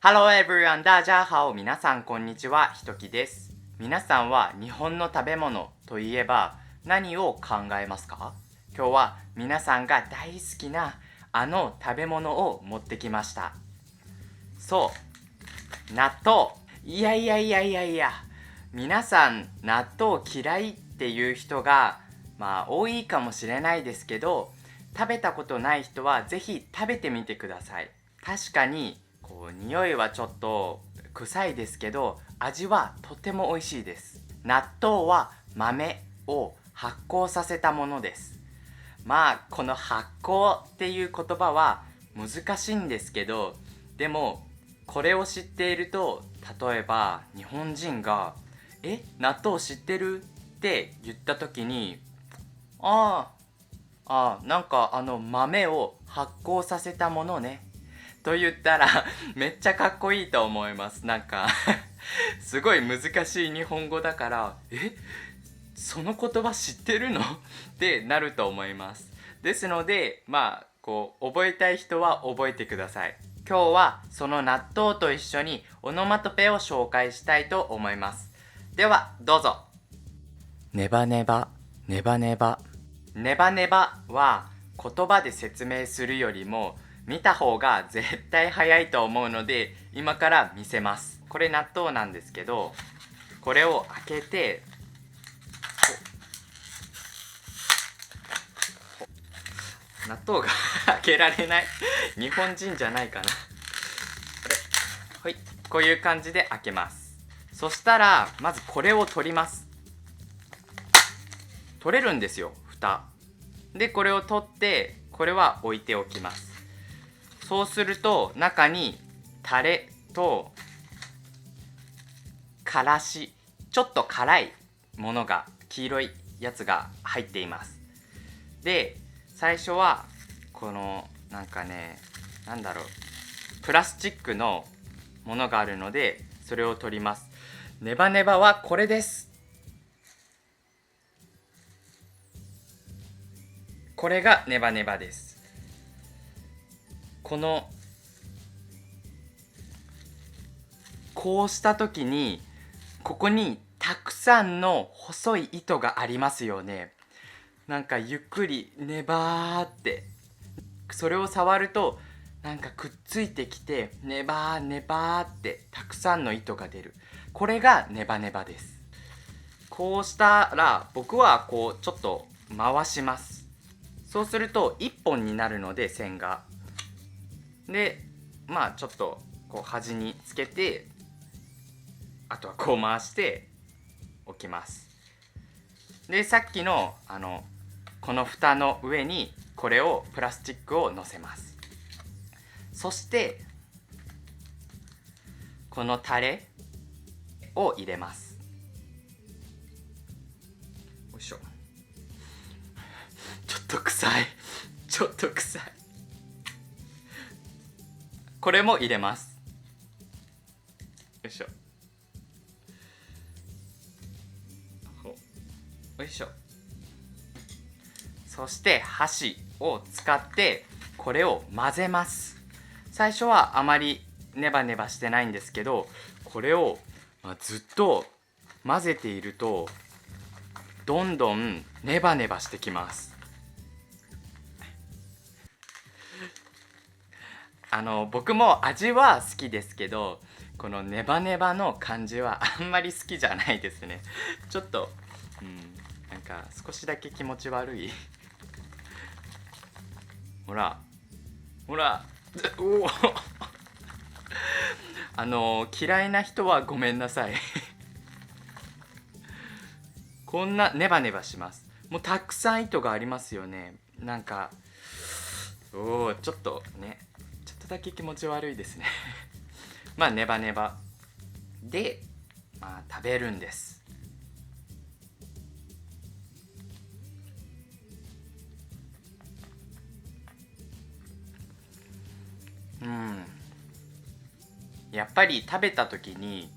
Hello everyone! 大家好！皆さんこんにちは、ひときです。皆さんは日本の食べ物といえば何を考えますか？今日は皆さんが大好きなあの食べ物を持ってきました。そう、納豆。いやいやいやいやいや、皆さん納豆嫌いっていう人が多いかもしれないですけど、食べたことない人はぜひ食べてみてください。確かに匂いはちょっと臭いですけど、味はとても美味しいです。納豆は豆を発酵させたものです。この発酵っていう言葉は難しいんですけど、でもこれを知っていると、例えば日本人が納豆知ってるって言った時に、なんか豆を発酵させたものねと言ったらめっちゃかっこいいと思います。なんかすごい難しい日本語だから、その言葉知ってるのってなると思います。ですので覚えたい人は覚えてください。今日はその納豆と一緒にオノマトペを紹介したいと思います。ではどうぞ。ネバネバ、ネバネバ。ネバネバは言葉で説明するよりも見た方が絶対早いと思うので、今から見せます。これ納豆なんですけど、これを開けて、納豆が開けられない日本人じゃないかな。はい、こういう感じで開けます。そしたらまずこれを取ります。取れるんですよ、蓋で。これを取って、これは置いておきます。そうすると中にタレとからし、ちょっと辛いものが、黄色いやつが入っています。で、最初はこのプラスチックのものがあるので、それを取ります。ネバネバはこれです。これがネバネバです。こうした時に、ここにたくさんの細い糸がありますよね。なんかゆっくりネバーって、それを触るとなんかくっついてきて、ネバーネバーってたくさんの糸が出る。これがネバネバです。こうしたら僕はちょっと回します。そうすると1本になるので、線が。でちょっと端につけて、あとは回しておきます。で、さっきのこの蓋の上にこれを、プラスチックを乗せます。そしてこのタレを入れます。よいしょ。ちょっと臭いちょっと臭い。これも入れます。よいしょ。よいしょ。そして箸を使ってこれを混ぜます。最初はあまりネバネバしてないんですけど、これをずっと混ぜているとどんどんネバネバしてきます。僕も味は好きですけど、このネバネバの感じはあんまり好きじゃないですね。ちょっとなんか少しだけ気持ち悪いほらほら嫌いな人はごめんなさいこんなネバネバします。もうたくさん糸がありますよね。なんかちょっとね、ちょっとだけ気持ち悪いですねネバネバで食べるんです。やっぱり食べた時に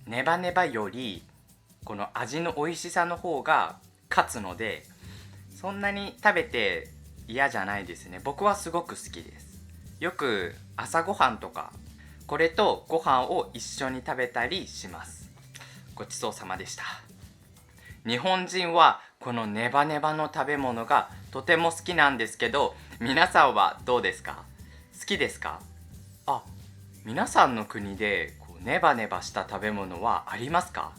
ネバネバよりこの味の美味しさの方が勝つので、そんなに食べて嫌じゃないですね。僕はすごく好きです。よく朝ごはんとかこれとご飯を一緒に食べたりします。ごちそうさまでした。日本人はこのネバネバの食べ物がとても好きなんですけど、皆さんはどうですか？好きですか？皆さんの国でネバネバした食べ物はありますか？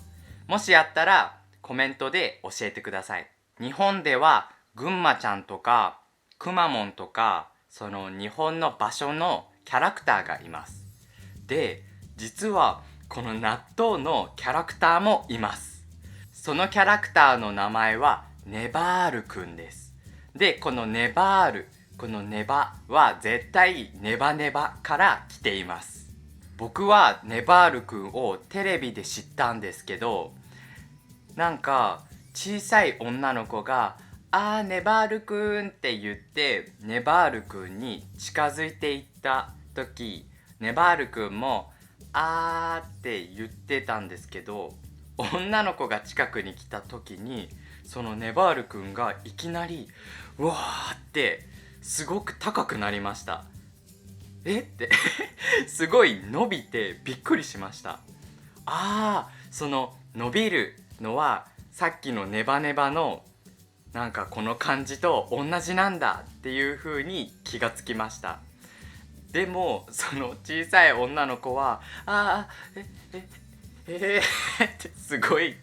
もしあったらコメントで教えてください。日本ではぐんまちゃんとかくまモンとか、その日本の場所のキャラクターがいます。で、実はこの納豆のキャラクターもいます。そのキャラクターの名前はネバールくんです。で、このネバール、このネバは絶対ネバネバから来ています。僕はネバールくんをテレビで知ったんですけど、なんか小さい女の子がネバールくんって言ってネバールくんに近づいていった時、ネバールくんもって言ってたんですけど、女の子が近くに来た時にそのネバールくんがいきなりうわーってすごく高くなりました。ってすごい伸びてびっくりしました。その伸びるのはさっきのネバネバのなんかこの感じと同じなんだっていう風に気がつきました。でもその小さい女の子はってすごい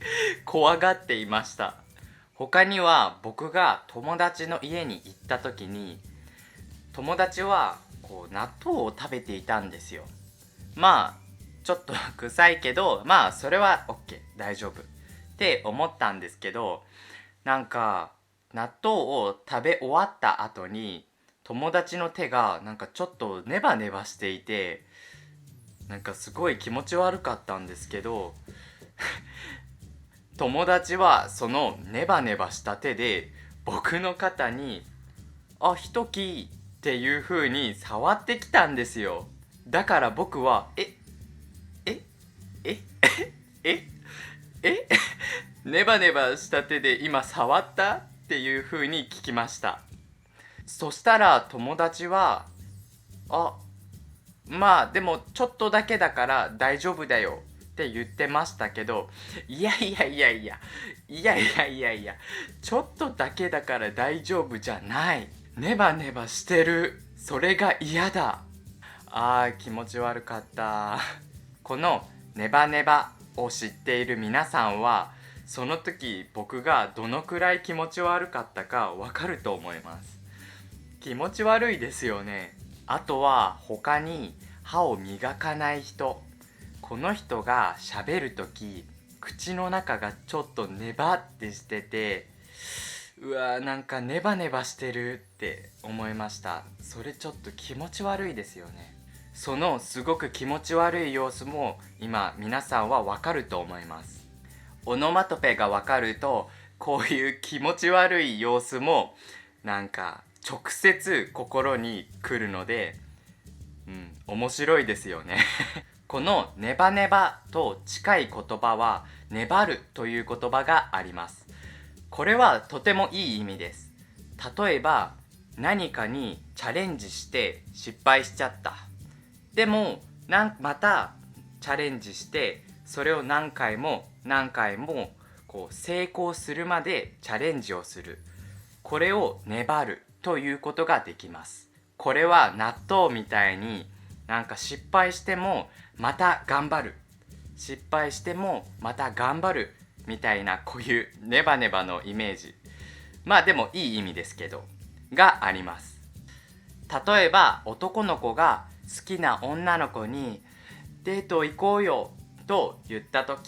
怖がっていました。他には僕が友達の家に行った時に、友達は納豆を食べていたんですよ。ちょっと臭いけどそれは OK 大丈夫って思ったんですけど、なんか納豆を食べ終わった後に友達の手がなんかちょっとネバネバしていて、なんかすごい気持ち悪かったんですけど友達はそのネバネバした手で僕の肩にひときっていう風に触ってきたんですよ。だから僕はネバネバした手で今触ったっていう風に聞きました。そしたら友達はでもちょっとだけだから大丈夫だよって言ってましたけど、いやちょっとだけだから大丈夫じゃない。ネバネバしてる。それが嫌だ。気持ち悪かった。このネバネバを知っている皆さんは、その時僕がどのくらい気持ち悪かったかわかると思います。気持ち悪いですよね。あとは他に歯を磨かない人。この人が喋るとき口の中がちょっとネバってしてて、なんかネバネバしてるって思いました。それちょっと気持ち悪いですよね。そのすごく気持ち悪い様子も今皆さんはわかると思います。オノマトペがわかると、こういう気持ち悪い様子もなんか直接心に来るので、面白いですよねこのネバネバと近い言葉は粘るという言葉があります。これはとてもいい意味です。例えば何かにチャレンジして失敗しちゃった。でもまたチャレンジしてそれを何回も成功するまでチャレンジをする。これを粘るということができます。これは納豆みたいになんか失敗してもまた頑張る、失敗してもまた頑張るみたいな、こういうネバネバのイメージ、でもいい意味ですけどがあります。例えば男の子が好きな女の子にデート行こうよと言った時、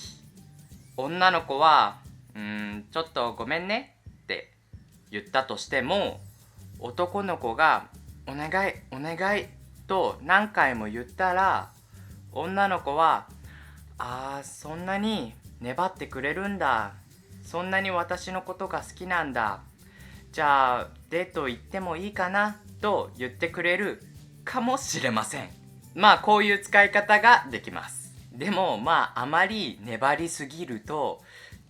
女の子はちょっとごめんねって言ったとしても、男の子がお願いと何回も言ったら、女の子はそんなに粘ってくれるんだ、そんなに私のことが好きなんだ、じゃあデート行ってもいいかなと言ってくれるかもしれません。こういう使い方ができます。でもあまり粘りすぎると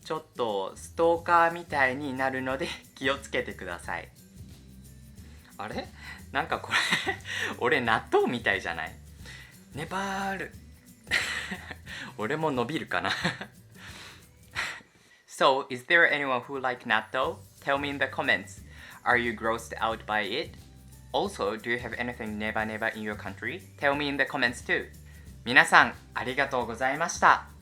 ちょっとストーカーみたいになるので気をつけてください。あれなんかこれ俺納豆みたいじゃない？粘る俺も伸びるかなSo, is there anyone who like natto? Tell me in the comments. Are you grossed out by it? Also, do you have anything neba neba in your country? Tell me in the comments too. 皆さん、ありがとうございました。